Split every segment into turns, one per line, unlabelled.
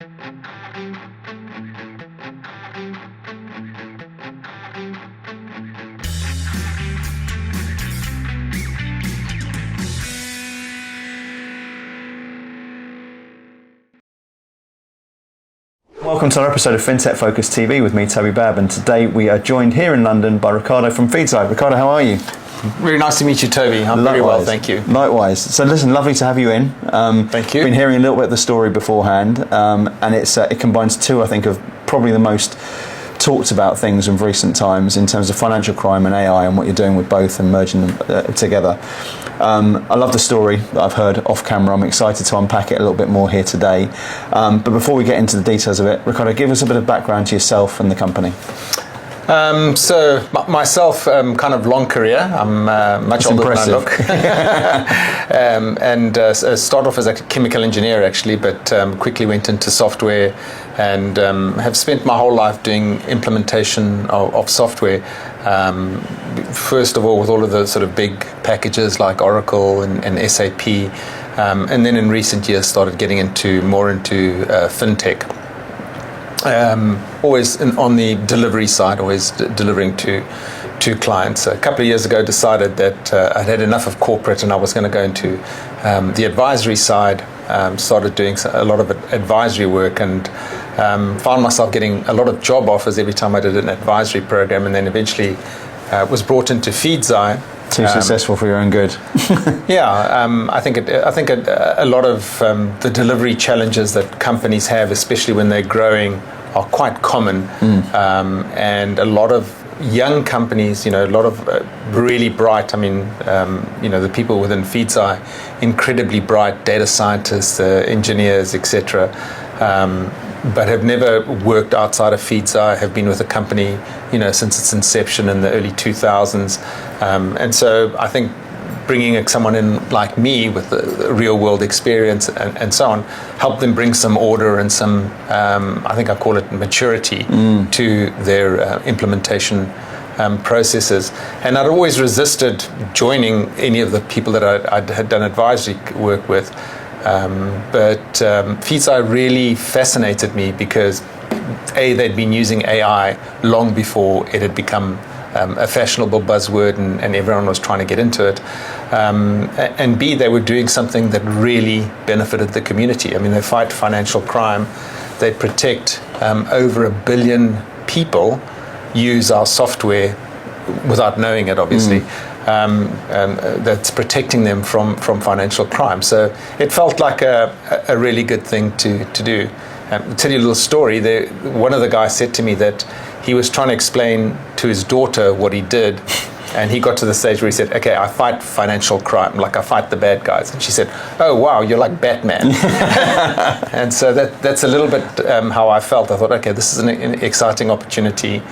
Welcome to our episode of FinTech Focus TV with me, Toby Babb, and today we are joined here in London by Ricardo from Feedzai. Ricardo, how are you?
Really nice to meet you, Toby. I'm very well, thank you.
Likewise. So listen, lovely to have you in.
Thank you.
Been hearing a little bit of the story beforehand, and it combines two, I think, of probably the most talked about things of recent times in terms of financial crime and AI and what you're doing with both and merging them together. I love the story that I've heard off camera. I'm excited to unpack it a little bit more here today. But before we get into the details of it, Ricardo, give us a bit of background to yourself and the company.
So myself, kind of long career. I'm much older than I look. And started off as a chemical engineer actually, but quickly went into software and have spent my whole life doing implementation of software. First of all, with all of the sort of big packages like Oracle and SAP, and then in recent years started getting more into fintech. Always on the delivery side, always delivering to clients. A couple of years ago decided that I'd had enough of corporate and I was going to go into the advisory side. Started doing a lot of advisory work and found myself getting a lot of job offers every time I did an advisory program, and then eventually was brought into Feedzai.
Too successful for your own good.
I think a lot of the delivery challenges that companies have, especially when they're growing, are quite common. And a lot of young companies, a lot of really bright, the people within Feedzai, incredibly bright data scientists, engineers, etc., but have never worked outside of Feedzai, have been with the company, since its inception in the early 2000s. And so I think bringing someone in like me with the real world experience and so on, help them bring some order and some, I think I call it maturity to their implementation processes. And I'd always resisted joining any of the people that I had done advisory work with. But Feedzai really fascinated me because they'd been using AI long before it had become a fashionable buzzword and everyone was trying to get into it. And B, they were doing something that really benefited the community. They fight financial crime. They protect over 1 billion people use our software without knowing it, obviously. That's protecting them from financial crime. So it felt like a really good thing to do. I'll tell you a little story. One of the guys said to me that he was trying to explain to his daughter what he did, and he got to the stage where he said, okay, I fight financial crime, like I fight the bad guys. And she said, oh wow, you're like Batman. And so that's a little bit how I felt. I thought, okay, this is an exciting opportunity.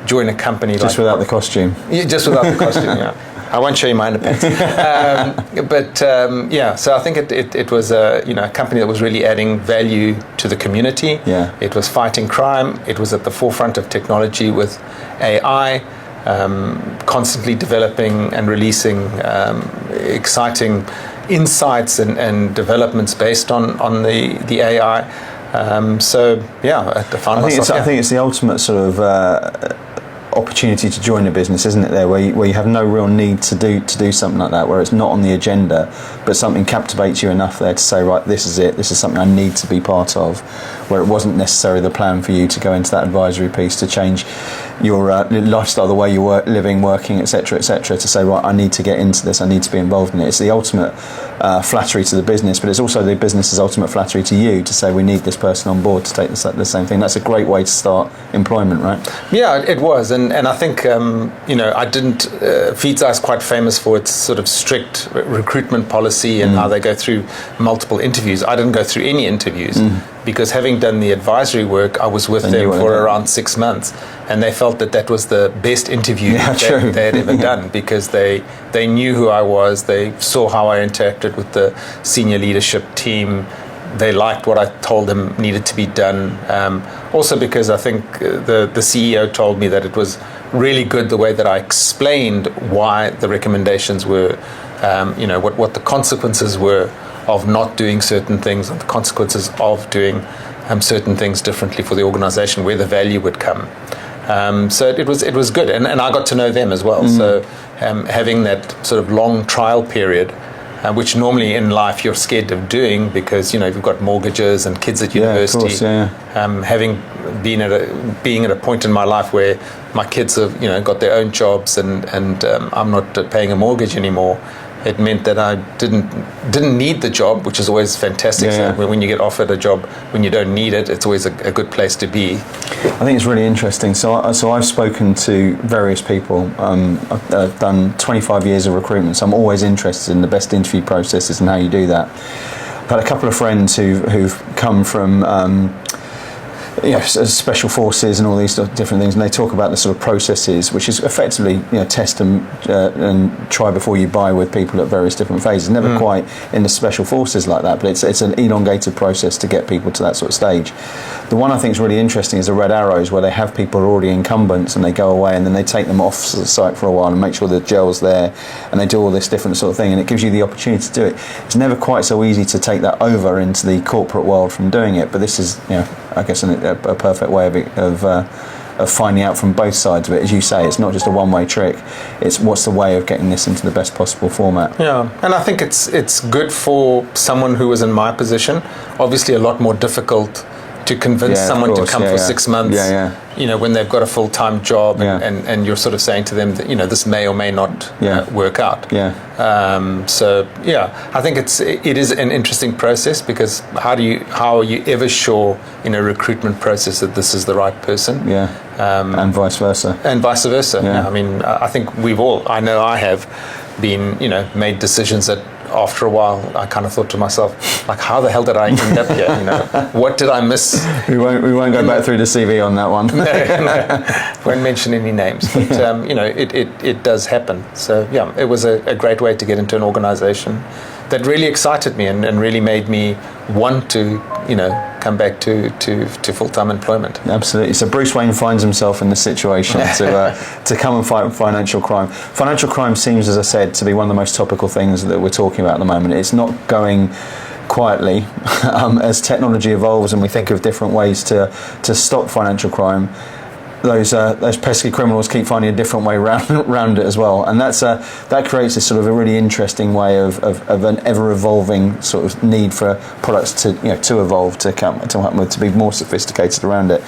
Join a company
just without the costume.
Yeah, just without the costume. Yeah, I won't show you my underpants. So I think it was a company that was really adding value to the community.
Yeah,
it was fighting crime. It was at the forefront of technology with AI, constantly developing and releasing exciting insights and developments based on the AI. I think it's the ultimate sort of opportunity to join a business, isn't it? There, where you have no real need to do something like that, where it's not on the agenda, but something captivates you enough there to say, right, this is it. This is something I need to be part of. Where it wasn't necessarily the plan for you to go into that advisory piece to change your lifestyle, the way you work, living, working, etc., to say, right, I need to get into this. I need to be involved in it. It's the ultimate flattery to the business, but it's also the business's ultimate flattery to you to say, we need this person on board to take the same thing. That's a great way to start employment, right? Yeah, it was, and I think Feedzai is quite famous for its sort of strict recruitment policy and how they go through multiple interviews. I didn't go through any interviews because having done the advisory work, I was with them for around 6 months, and they felt that was the best interview they had ever done because they knew who I was. They saw how I interacted with the senior leadership team. They liked what I told them needed to be done. Also because I think the CEO told me that it was really good the way that I explained why the recommendations were, what the consequences were of not doing certain things and the consequences of doing certain things differently for the organization, where the value would come. So it was good, and I got to know them as well. So having that sort of long trial period, which normally in life you're scared of doing because you've got mortgages and kids at university.
Of course,
having being at a point in my life where my kids have got their own jobs and I'm not paying a mortgage anymore. It meant that I didn't need the job, which is always fantastic. So when you get offered a job when you don't need it, it's always a good place to be.
I think it's really interesting. So I've spoken to various people. I've done 25 years of recruitment, so I'm always interested in the best interview processes and how you do that. I've had a couple of friends who've come from special forces and all these different things, and they talk about the sort of processes, which is effectively test and try before you buy with people at various different phases. Never quite in the special forces like that, but it's an elongated process to get people to that sort of stage. The one I think is really interesting is the red arrows, where they have people who are already incumbents and they go away and then they take them off the site for a while and make sure the gel's there, and they do all this different sort of thing, and it gives you the opportunity to do it. It's never quite so easy to take that over into the corporate world from doing it, but this is I guess a perfect way of finding out from both sides of it. As you say, it's not just a one-way trick. It's what's the way of getting this into the best possible format.
Yeah, and I think it's good for someone who was in my position. Obviously, a lot more difficult to convince someone to come for 6 months. When they've got a full-time job and you're sort of saying to them that this may or may not work out. I think it is an interesting process, because how are you ever sure in a recruitment process that this is the right person?
And vice versa.
I mean, I think I know I have been made decisions that after a while I kind of thought to myself, like, how the hell did I end up here? What did I miss?
We won't go back through the CV on that one.
No. Won't mention any names, but it does happen. So it was a great way to get into an organization that really excited me and really made me want to come back to full-time employment.
Absolutely. So Bruce Wayne finds himself in the situation to come and fight financial crime. Financial crime seems, as I said, to be one of the most topical things that we're talking about at the moment. It's not going quietly. As technology evolves and we think of different ways to stop financial crime, those pesky criminals keep finding a different way around it as well, and that creates this sort of a really interesting way of an ever-evolving sort of need for products to evolve, to be more sophisticated around it.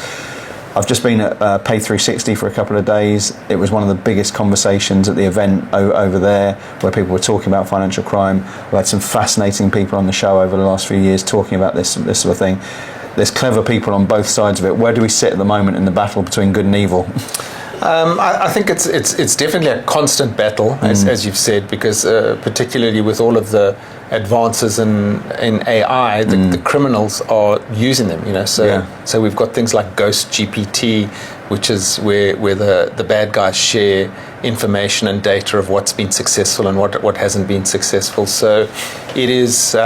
I've just been at Pay 360 for a couple of days. It was one of the biggest conversations at the event over there, where people were talking about financial crime. We had some fascinating people on the show over the last few years talking about this sort of thing. There's clever people on both sides of it. Where do we sit at the moment in the battle between good and evil?
I think it's definitely a constant battle, as you've said, because particularly with all of the advances in AI, the criminals are using them. So we've got things like Ghost GPT, which is where the bad guys share information and data of what's been successful and what hasn't been successful. So it is.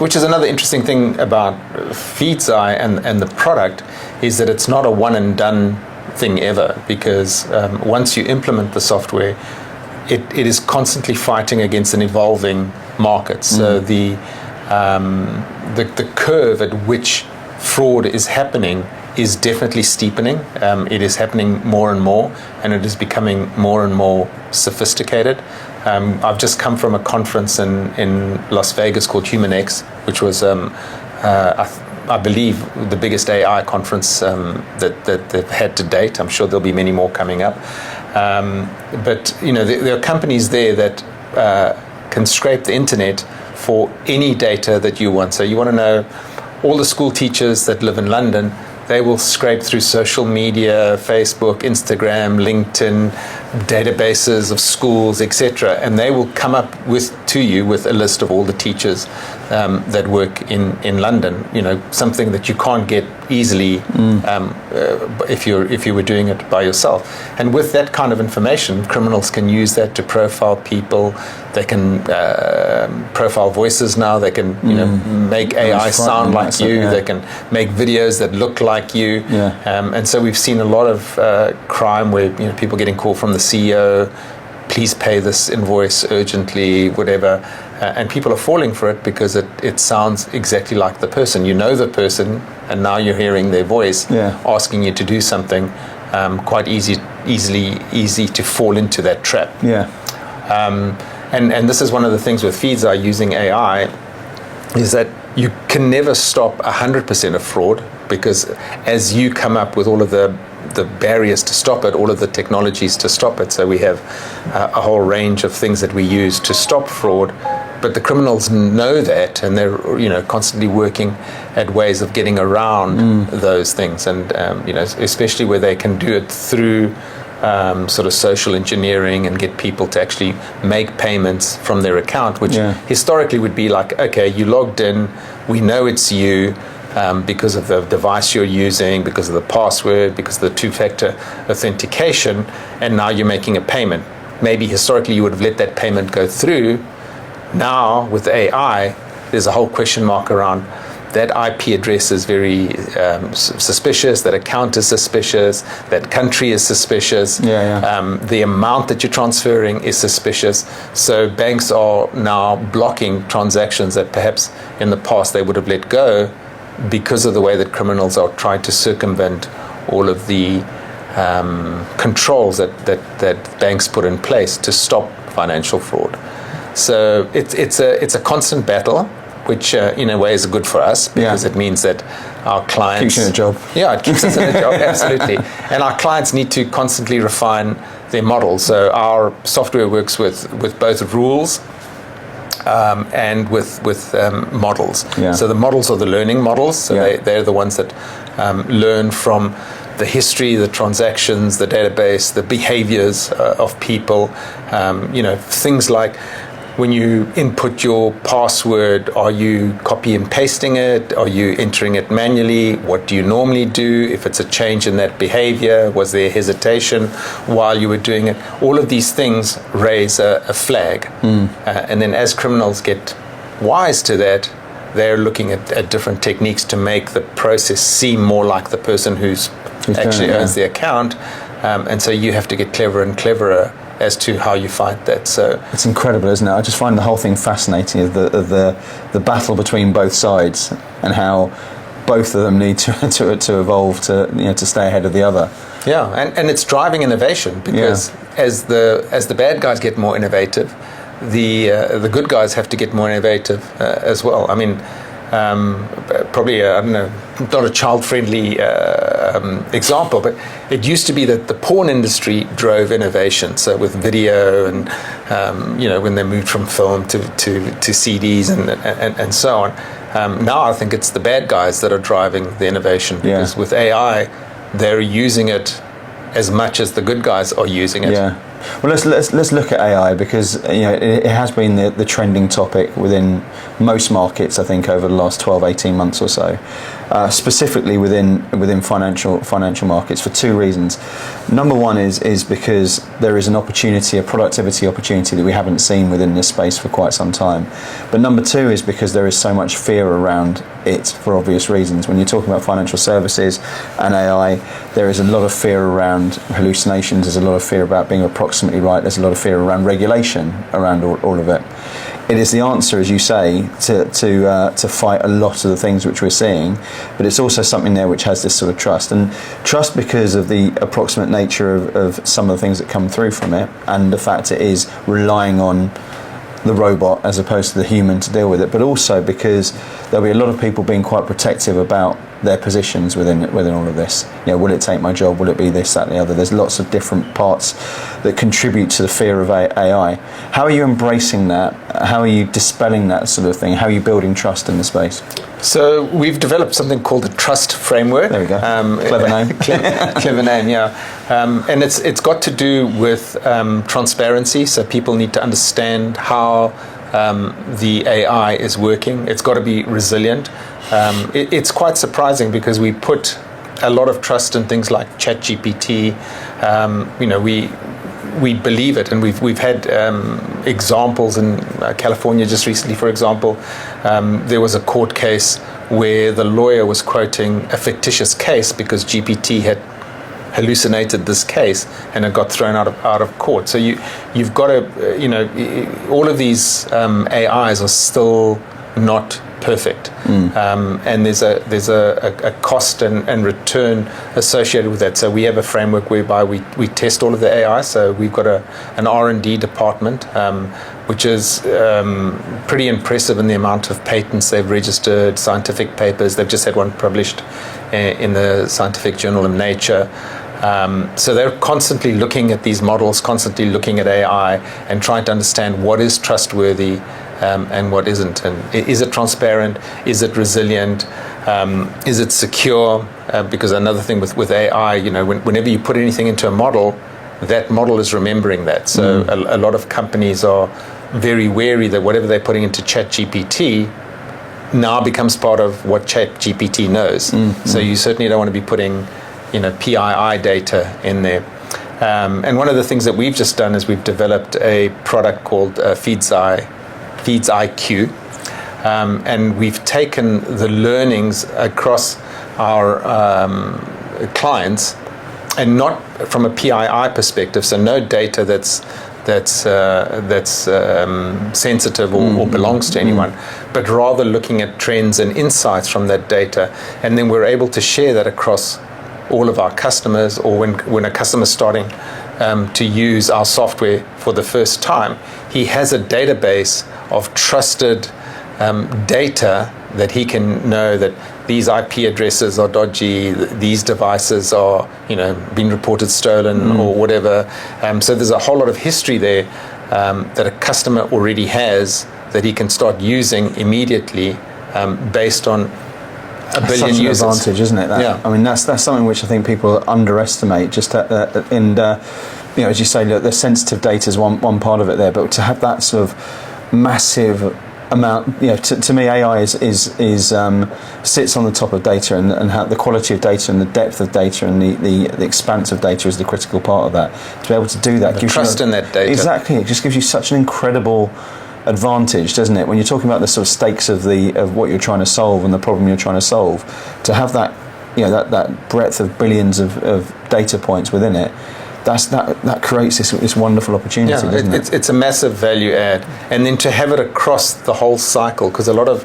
Which is another interesting thing about Feedzai and the product, is that it's not a one and done thing ever, because once you implement the software, it is constantly fighting against an evolving market. So the curve at which fraud is happening is definitely steepening. It is happening more and more, and it is becoming more and more sophisticated. I've just come from a conference in Las Vegas called HumanX, which was, I believe, the biggest AI conference that they've had to date. I'm sure there'll be many more coming up. But there are companies there that can scrape the internet for any data that you want. So you want to know all the school teachers that live in London. They will scrape through social media, Facebook, Instagram, LinkedIn, databases of schools, etc., and they will come up to you with a list of all the teachers that work in London. Something that you can't get easily if you were doing it by yourself. And with that kind of information, criminals can use that to profile people. They can profile voices now. They can make AI sound like you. They can make videos that look like you. And so we've seen a lot of crime where people getting called from the CEO please pay this invoice urgently, whatever. And people are falling for it because it sounds exactly like the person. You know the person, and now you're hearing their voice asking you to do something. Quite easy to fall into that trap.
Yeah.
And this is one of the things with Feedzai using AI, is that you can never stop 100% of fraud, because as you come up with all of the barriers to stop it, all of the technologies to stop it. So we have a whole range of things that we use to stop fraud, but the criminals know that, and they're constantly working at ways of getting around those things, and especially where they can do it through sort of social engineering and get people to actually make payments from their account, which historically would be like, okay, you logged in, we know it's you. Because of the device you're using, because of the password, because of the two-factor authentication, and now you're making a payment. Maybe historically you would have let that payment go through. Now with AI, there's a whole question mark around that IP address is very suspicious, that account is suspicious, that country is suspicious, the amount that you're transferring is suspicious. So banks are now blocking transactions that perhaps in the past they would have let go, because of the way that criminals are trying to circumvent all of the controls that banks put in place to stop financial fraud. So it's a constant battle, which in a way is good for us, because it means that our clients...
Keeps you in a job.
Yeah, it keeps us in a job, absolutely. And our clients need to constantly refine their models. So our software works with both rules and with models. Yeah. So the models are the learning models. So they're the ones that learn from the history, the transactions, the database, the behaviors of people. Things like when you input your password, are you copy and pasting it? Are you entering it manually? What do you normally do if it's a change in that behavior? Was there hesitation while you were doing it? All of these things raise a flag. And then as criminals get wise to that, they're looking at different techniques to make the process seem more like the person who's actually owns the account. And so you have to get cleverer and cleverer as to how you fight that. So
it's incredible, isn't it? I just find the whole thing fascinating, of the battle between both sides, and how both of them need to evolve to stay ahead of the other.
Yeah, and it's driving innovation, because as the bad guys get more innovative, the good guys have to get more innovative as well. I mean, probably I don't know, not a child-friendly example, but it used to be that the porn industry drove innovation. So with video and when they moved from film to CDs and so on. Now I think it's the bad guys that are driving the innovation, because with AI, they're using it as much as the good guys are using it.
Yeah. Well, let's look at AI, because it has been the trending topic within most markets, I think, over the last 12-18 months or so, specifically within financial markets, for two reasons. Number one is because there is a productivity opportunity that we haven't seen within this space for quite some time. But number two is because there is so much fear around it, for obvious reasons. When you're talking about financial services and AI, there is a lot of fear around hallucinations. There's a lot of fear about being approximately right. There's a lot of fear around regulation around all of it. It is the answer, as you say, to fight a lot of the things which we're seeing, but it's also something there which has this sort of trust, and trust because of the approximate nature of some of the things that come through from it, and the fact it is relying on the robot as opposed to the human to deal with it, but also because there'll be a lot of people being quite protective about their positions within all of this. Will it take my job? Will it be this, that, and the other? There's lots of different parts that contribute to the fear of AI. How are you embracing that? How are you dispelling that sort of thing? How are you building trust in the space?
So we've developed something called the Trust Framework.
There we go. Clever name.
Clever name, yeah. And it's got to do with transparency. So people need to understand how the AI is working. It's got to be resilient. It's quite surprising, because we put a lot of trust in things like ChatGPT. We believe it, and we've had examples in California just recently. For example, there was a court case where the lawyer was quoting a fictitious case because GPT had hallucinated this case, and it got thrown out of court. So you've got to, all of these AIs are still not perfect, and there's a cost and return associated with that. So we have a framework whereby we test all of the AI. So we've got an R&D department, which is pretty impressive in the amount of patents they've registered, scientific papers. They've just had one published in the scientific journal of Nature. So they're constantly looking at these models, constantly looking at AI, and trying to understand what is trustworthy and what isn't. And is it transparent? Is it resilient? Is it secure? Because another thing with AI, whenever you put anything into a model, that model is remembering that. So a lot of companies are very wary that whatever they're putting into ChatGPT now becomes part of what ChatGPT knows. So you certainly don't want to be putting PII data in there. And one of the things that we've just done is we've developed a product called Feedzai IQ, and we've taken the learnings across our clients, and not from a PII perspective, so no data that's sensitive or belongs to anyone, but rather looking at trends and insights from that data, and then we're able to share that across all of our customers, or when a customer's starting to use our software for the first time, he has a database of trusted data that he can know that these IP addresses are dodgy, these devices are being reported stolen or whatever. So there's a whole lot of history there that a customer already has that he can start using immediately based on a billion users.
Such an advantage, isn't it? I mean, that's something which I think people underestimate. Just as you say, look, the sensitive data is one part of it there, but to have that sort of massive amount, to me, AI is sits on the top of data, and how the quality of data and the depth of data and the expanse of data is the critical part of that. To be able to do that, gives
trust in that data.
Exactly, it just gives you such an incredible advantage, doesn't it? When you're talking about the sort of stakes of what you're trying to solve and the problem you're trying to solve, to have that that breadth of billions of data points within it, that creates this wonderful opportunity, doesn't it?
It's a massive value add, and then to have it across the whole cycle, because a lot of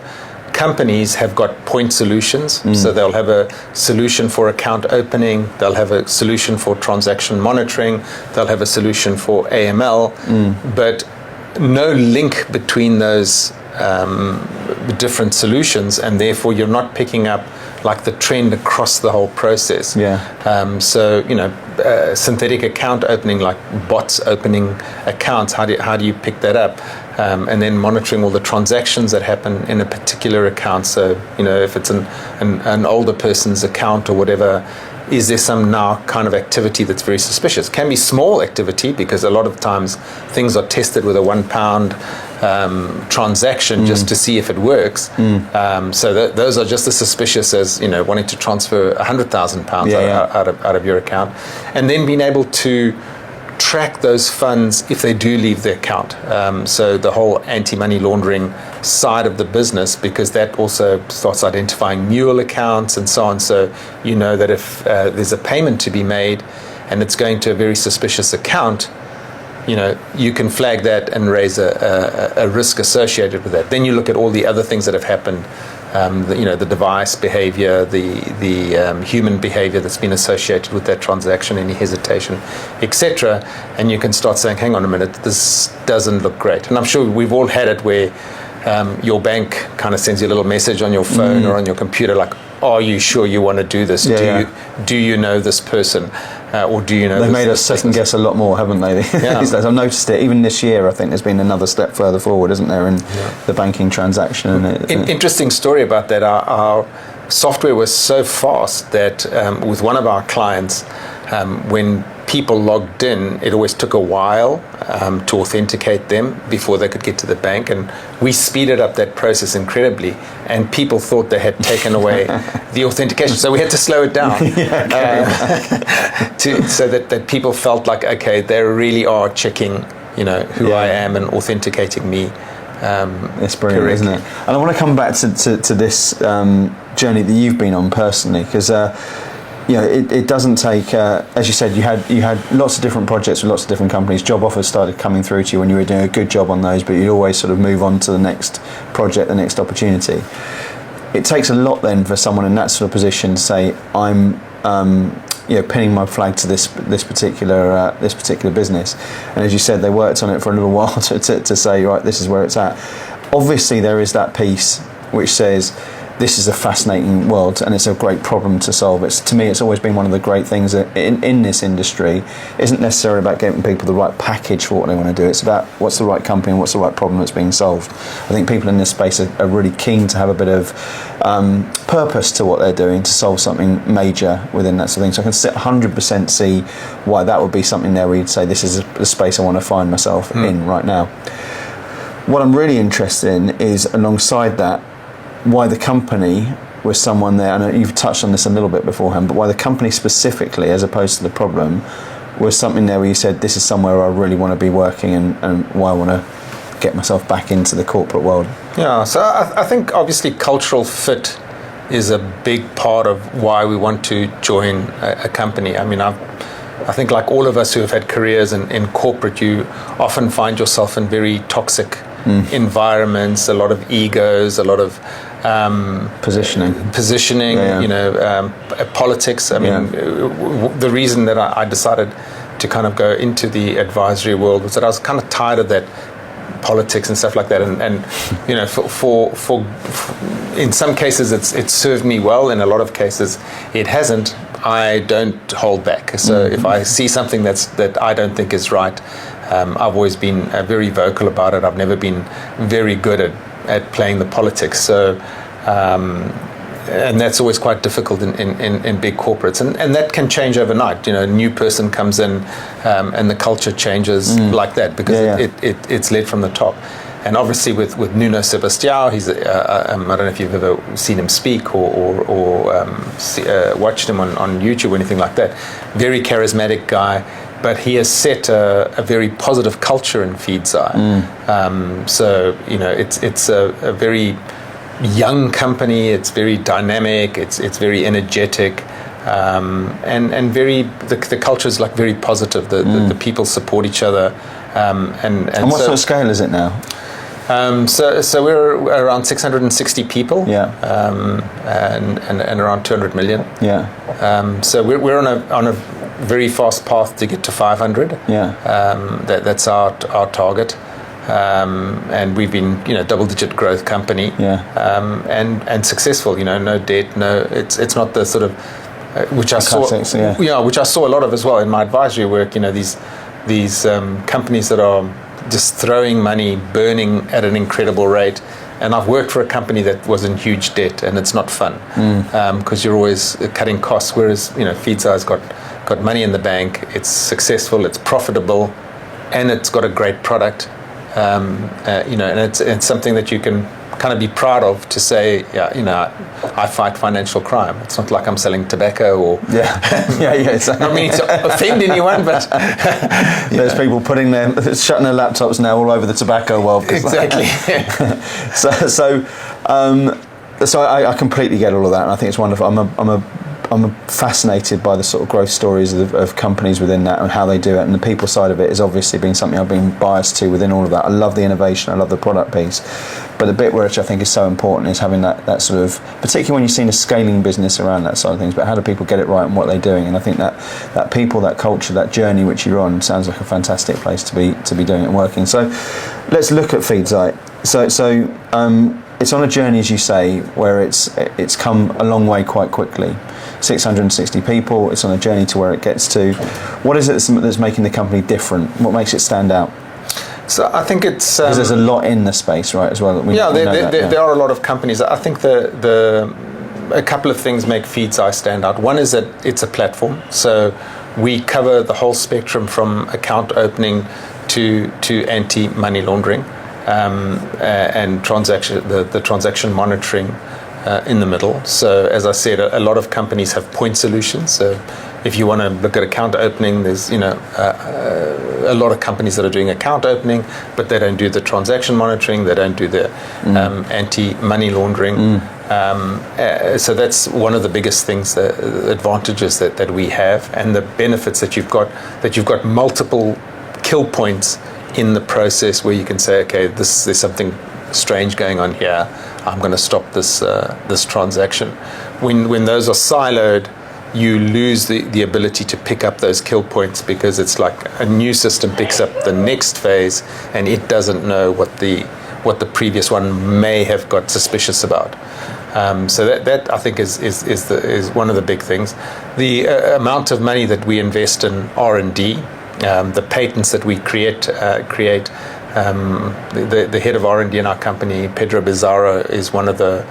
companies have got point solutions. So they'll have a solution for account opening, they'll have a solution for transaction monitoring, they'll have a solution for AML, but no link between those different solutions, and therefore you're not picking up like the trend across the whole process. So synthetic account opening, like bots opening accounts, how do you pick that up? And then monitoring all the transactions that happen in a particular account. So if it's an older person's account or whatever, is there some now kind of activity that's very suspicious? It can be small activity, because a lot of times things are tested with a £1 transaction just to see if it works. So those are just as suspicious as wanting to transfer £100,000 out of your account, and then being able to track those funds if they do leave the account. So the whole anti-money laundering side of the business, because that also starts identifying mule accounts and so on. So that if there's a payment to be made and it's going to a very suspicious account, you can flag that and raise a risk associated with that. Then you look at all the other things that have happened, the device behavior, the human behavior that's been associated with that transaction, any hesitation, etc. And you can start saying, hang on a minute, this doesn't look great. And I'm sure we've all had it where your bank kind of sends you a little message on your phone or on your computer, like, are you sure you want to do this? Do you know this person? Or do you know
They've made us second guess a lot more, haven't they? These days. I've noticed it. Even this year, I think there's been another step further forward, isn't there, in the banking transaction?
Interesting story about that. Our software was so fast that with one of our clients, when people logged in, it always took a while to authenticate them before they could get to the bank, and we speeded up that process incredibly, and people thought they had taken away the authentication, so we had to slow it down so that people felt like, okay, they really are checking who I am and authenticating me.
It's brilliant, isn't it? And I want to come back to this journey that you've been on personally, because it doesn't take, as you said, you had lots of different projects with lots of different companies. Job offers started coming through to you when you were doing a good job on those, but you always sort of move on to the next project, the next opportunity. It takes a lot then for someone in that sort of position to say, I'm pinning my flag to this particular business. And as you said, they worked on it for a little while to say, right, this is where it's at. Obviously, there is that piece which says, this is a fascinating world and it's a great problem to solve. To me, it's always been one of the great things in this industry. It isn't necessarily about getting people the right package for what they want to do. It's about what's the right company and what's the right problem that's being solved. I think people in this space are really keen to have a bit of purpose to what they're doing to solve something major within that sort of thing. So I can 100% see why that would be something there where you'd say, this is a space I want to find myself in right now. What I'm really interested in is, alongside that, why the company was someone there, and you've touched on this a little bit beforehand, but why the company specifically, as opposed to the problem, was something there where you said, this is somewhere I really want to be working and why I want to get myself back into the corporate world.
Yeah, so I think obviously cultural fit is a big part of why we want to join a company. I mean, I think like all of us who have had careers in corporate, you often find yourself in very toxic environments, a lot of egos, a lot of positioning, politics. I mean, the reason that I decided to kind of go into the advisory world was that I was kind of tired of that politics and stuff like that, and for in some cases it's served me well, in a lot of cases it hasn't. I don't hold back. So if I see something that I don't think is right, I've always been very vocal about it. I've never been very good at playing the politics. So, and that's always quite difficult in big corporates. And that can change overnight. A new person comes in and the culture changes like that because it's led from the top. And obviously with Nuno Sebastião, he's I don't know if you've ever seen him speak or watched him on YouTube or anything like that. Very charismatic guy, but he has set a very positive culture in Feedzai. So it's a very young company. It's very dynamic. It's very energetic. And very the culture is like very positive. The people support each other. And
what sort of scale is it now?
So we're around 660 people, and around 200 million. So we're on a very fast path to get to 500. That's our target, and we've been double-digit growth company, and successful. No debt, it's not the sort of which I
classics,
saw, which I saw a lot of as well in my advisory work. These companies that are just throwing money, burning at an incredible rate. And I've worked for a company that was in huge debt, and it's not fun because you're always cutting costs. Whereas Feedzai's got money in the bank, it's successful, it's profitable, and it's got a great product. And it's something that you can kind of be proud of to say, I fight financial crime. It's not like I'm selling tobacco or
exactly.
I mean to offend anyone, but
there's people shutting their laptops now all over the tobacco world.
Exactly.
So I completely get all of that, and I think it's wonderful. I'm fascinated by the sort of growth stories of companies within that and how they do it, and the people side of it has obviously been something I've been biased to within all of that. I love the innovation, I love the product piece, but the bit which I think is so important is having that sort of, particularly when you've seen a scaling business around that side of things, but how do people get it right and what they're doing? And I think that people, that culture, that journey which you're on sounds like a fantastic place to be doing it and working. So let's look at Feedzai. So it's on a journey, as you say, where it's come a long way quite quickly. 660 people, it's on a journey to where it gets to. What is it that's making the company different? What makes it stand out?
So I think it's...
Because there's a lot in the space, right, as well.
There are a lot of companies. I think a couple of things make Feedzai stand out. One is that it's a platform. So we cover the whole spectrum from account opening to anti-money laundering. And the transaction monitoring in the middle. So as I said, a lot of companies have point solutions. So if you want to look at account opening, there's a lot of companies that are doing account opening, but they don't do the transaction monitoring, they don't do the anti-money laundering. So that's one of the biggest things, the advantages that we have, and the benefits that you've got multiple kill points in the process where you can say, okay, there's something strange going on here. I'm going to stop this transaction. When those are siloed, you lose the ability to pick up those kill points, because it's like a new system picks up the next phase and it doesn't know what the previous one may have got suspicious about. So that I think is one of the big things. The amount of money that we invest in R&D, the patents that we create. The head of R&D in our company, Pedro Bizarro, is one of the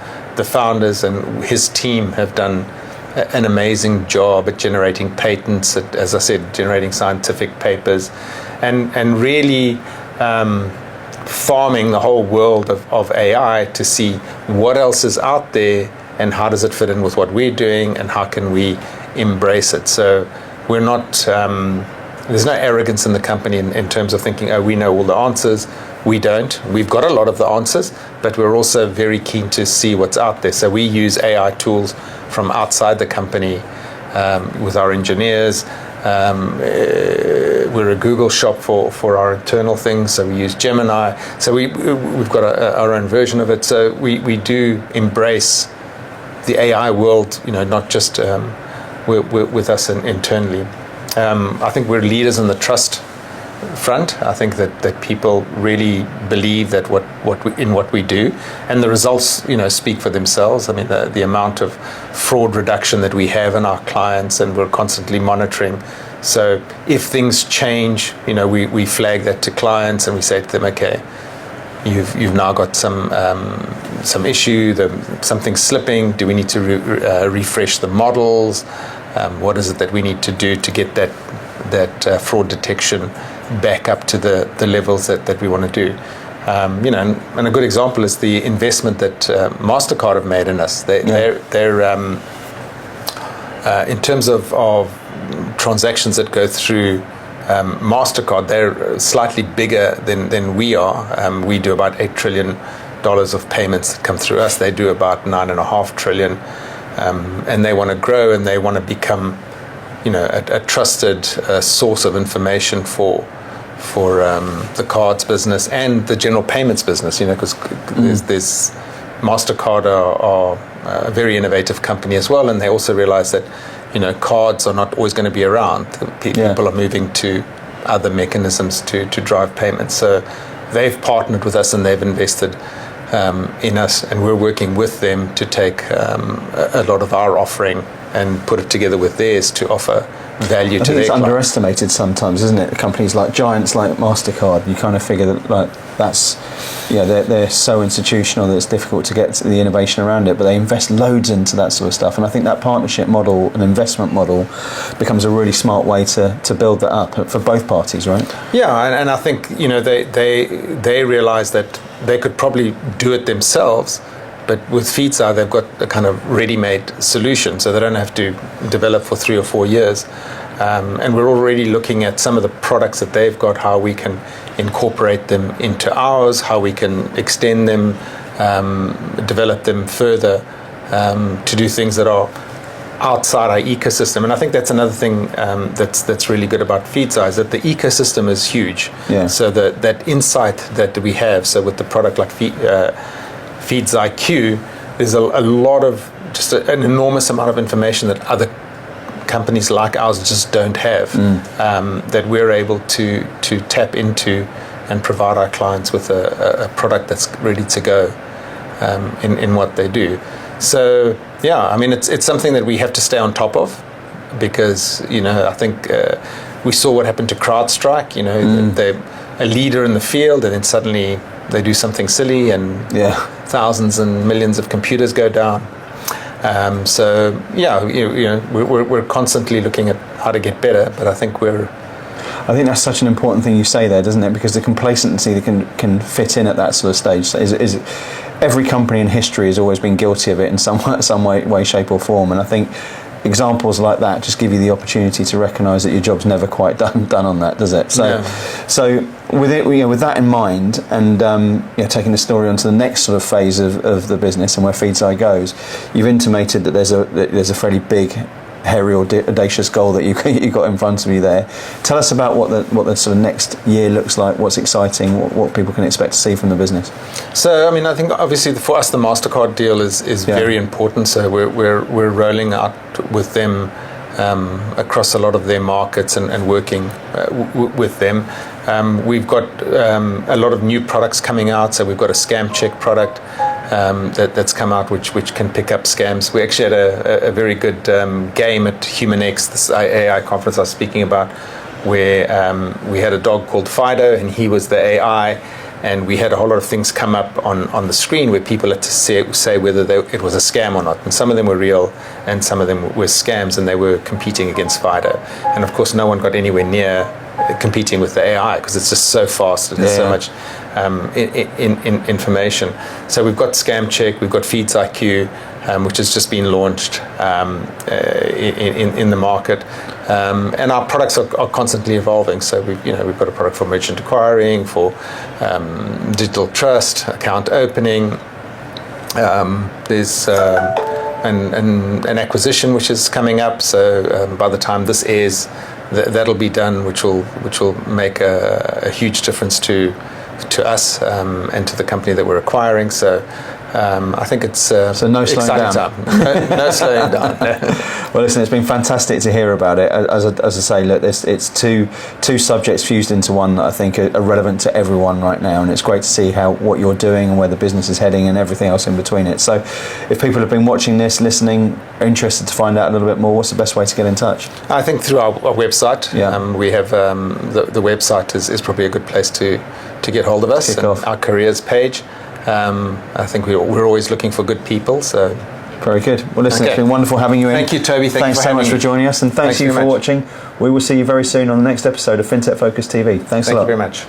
founders, and his team have done an amazing job at generating patents, as I said, generating scientific papers, and really farming the whole world of AI to see what else is out there and how does it fit in with what we're doing and how can we embrace it. So we're not, there's no arrogance in the company in terms of thinking, oh, we know all the answers. We don't. We've got a lot of the answers, but we're also very keen to see what's out there. So we use AI tools from outside the company with our engineers. We're a Google shop for our internal things, so we use Gemini. So we've got our own version of it. So we do embrace the AI world, not just with us internally. I think we're leaders in the trust front. I think that people really believe that what we do, and the results speak for themselves. I mean, the amount of fraud reduction that we have in our clients, and we're constantly monitoring. So if things change, we flag that to clients and we say to them, okay, you've now got some issue, something's slipping. Do we need to refresh the models? What is it that we need to do to get that fraud detection back up to the levels that we want to do? And a good example is the investment that Mastercard have made in us. They're in terms of transactions that go through Mastercard, they're slightly bigger than we are. We do about $8 trillion of payments that come through us. They do about $9.5 trillion, and they want to grow and they want to become, a trusted source of information for the cards business and the general payments business. Because there's Mastercard are a very innovative company as well, and they also realize that cards are not always going to be around. People are moving to other mechanisms to drive payments. So they've partnered with us and they've invested in us, and we're working with them to take a lot of our offering and put it together with theirs to offer value to their clients. It's
underestimated sometimes, isn't it? Companies like giants like Mastercard, you kind of figure that they're so institutional that it's difficult to get to the innovation around it, but they invest loads into that sort of stuff. And I think that partnership model and investment model becomes a really smart way to build that up for both parties, right?
Yeah, and I think they realize that they could probably do it themselves, but with Feedzai they've got a kind of ready-made solution, so they don't have to develop for 3 or 4 years. And we're already looking at some of the products that they've got, how we can incorporate them into ours, how we can extend them, develop them further to do things that are outside our ecosystem. And I think that's another thing that's really good about Feedzai, is that the ecosystem is huge.
Yeah.
So that insight that we have, so with the product like Feedzai Q, there's a lot of, just an enormous amount of information that other companies like ours just don't have, that we're able to tap into and provide our clients with a product that's ready to go in what they do. So yeah, I mean, it's something that we have to stay on top of, because I think we saw what happened to CrowdStrike. They're a leader in the field, and then suddenly they do something silly, and thousands and millions of computers go down. So yeah, we're constantly looking at how to get better, but I think
that's such an important thing you say there, doesn't it? Because the complacency that can fit in at that sort of stage is every company in history has always been guilty of it in some way, shape or form. And I think examples like that just give you the opportunity to recognise that your job's never quite done on that, does it? So, so with it, with that in mind, and taking the story on to the next sort of phase of the business and where Feedzai goes, you've intimated that there's a fairly big, hairy, audacious goal that you got in front of you there. Tell us about what the sort of next year looks like. What's exciting? What people can expect to see from the business.
So, I mean, I think obviously for us the Mastercard deal is very important. So we're rolling out with them across a lot of their markets and working with them. We've got a lot of new products coming out. So we've got a scam check product that's come out, which can pick up scams. We actually had a very good game at HumanX, this AI conference I was speaking about, where we had a dog called Fido, and he was the AI, and we had a whole lot of things come up on the screen where people had to say whether it was a scam or not. And some of them were real, and some of them were scams, and they were competing against Fido. And of course, no one got anywhere near competing with the AI because it's just so fast. It has so much information. So we've got Scam Check, we've got Feedzai, which has just been launched in the market, and our products are constantly evolving. So we've got a product for merchant acquiring, for digital trust, account opening. There's an acquisition which is coming up. So by the time this airs, that'll be done, which will make a huge difference to us and to the company that we're acquiring. So I think it's
so no slowing down.
Time. No slowing down.
Well, listen, it's been fantastic to hear about it. As I say, look, it's two subjects fused into one that I think are relevant to everyone right now, and it's great to see what you're doing and where the business is heading and everything else in between it. So if people have been watching this, listening, are interested to find out a little bit more, what's the best way to get in touch?
I think through our website. We have the website is probably a good place to get hold of us.
Kick off.
Our careers page. I think we're always looking for good people. So
very good. Well, listen, It's been wonderful having you in.
Thank you, Toby.
Thanks so much for joining us, and thanks you for watching. We will see you very soon on the next episode of FinTech Focus TV. Thanks a lot.
Thank you very much.